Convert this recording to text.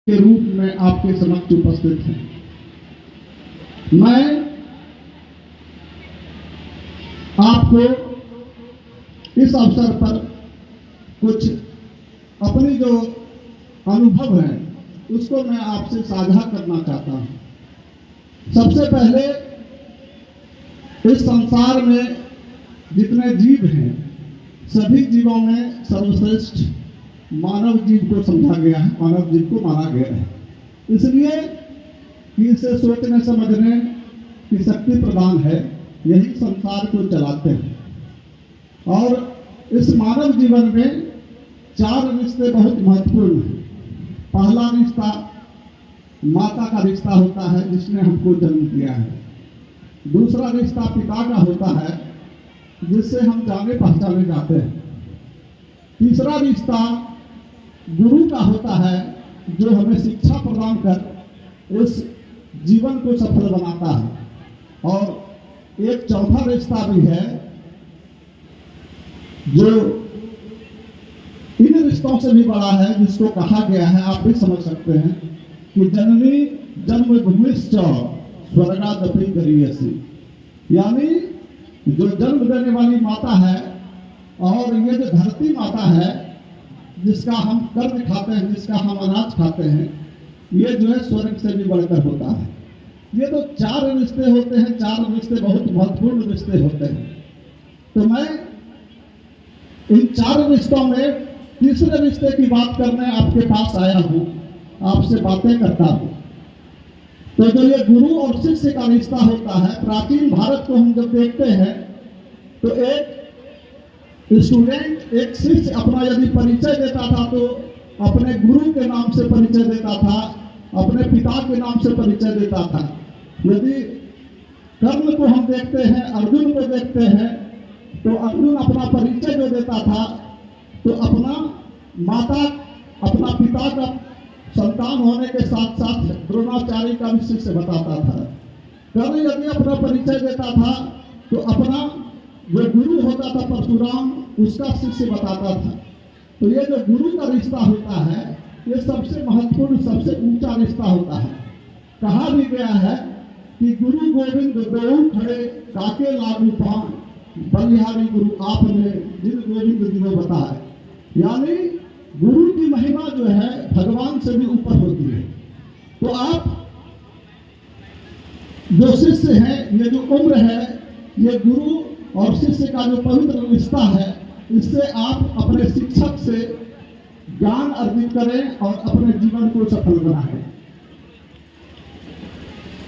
के रूप में आपके समक्ष उपस्थित हैं। मैं आपको इस अवसर पर कुछ अपनी जो अनुभव है उसको मैं आपसे साझा करना चाहता हूं। सबसे पहले इस संसार में जितने जीव हैं सभी जीवों में सर्वश्रेष्ठ मानव जीव को समझा गया है, मानव जीव को माना गया है, इसलिए कि इसे सोचने समझने की शक्ति प्रदान है, यही संसार को चलाते हैं। और इस मानव जीवन में 4 रिश्ते बहुत महत्वपूर्ण हैं। पहला रिश्ता माता का रिश्ता होता है जिसने हमको जन्म दिया है। दूसरा रिश्ता पिता का होता है जिससे हम जाने पहचाने जाते हैं। तीसरा रिश्ता गुरु का होता है जो हमें शिक्षा प्रदान कर इस जीवन को सफल बनाता है। और एक चौथा रिश्ता भी है जो इन रिश्तों से भी बड़ा है, जिसको कहा गया है, आप भी समझ सकते हैं कि जननी जन्मभूमिश्च स्वर्गादपि गरीयसी, यानी जो जन्म देने वाली माता है और ये जो धरती माता है जिसका हम कर्म खाते हैं, जिसका हम अनाज खाते हैं, ये जो है स्वर्ग से भी बढ़कर होता है। ये तो 4 रिश्ते होते हैं, 4 रिश्ते बहुत महत्वपूर्ण रिश्ते होते हैं। तो मैं इन 4 रिश्तों में तीसरे रिश्ते की बात करने आपके पास आया हूँ, आपसे बातें करता हूँ। तो जो ये गुरु और शिष्य का रिश्ता होता है, प्राचीन भारत को हम जब देखते हैं तो एक स्टूडेंट, एक शिष्य अपना यदि परिचय देता था तो अपने गुरु के नाम से परिचय देता था, अपने पिता के नाम से परिचय देता था। यदि कर्ण को हम देखते हैं, अर्जुन को देखते हैं, तो अर्जुन अपना परिचय जो देता था तो अपना माता, अपना पिता का संतान होने के साथ साथ द्रोणाचार्य का भी शिष्य बताता था। कर्ण यदि अपना परिचय देता था तो अपना जो गुरु होता था परशुराम, उसका शिष्य बताता था। तो ये जो गुरु का रिश्ता होता है ये सबसे महत्वपूर्ण, सबसे ऊंचा रिश्ता होता है। कहा भी गया है कि गुरु गोविंद दो खड़े काके लागू पान, बलिहारी गुरु आपने जिन गोविंद दिनो बताए, यानी गुरु की महिमा जो है भगवान से भी ऊपर होती है। तो आप जो शिष्य हैं, ये जो उम्र है, ये गुरु और शिष्य का जो पवित्र रिश्ता है, इससे आप अपने शिक्षक से ज्ञान अर्जित करें और अपने जीवन को सफल बनाएं।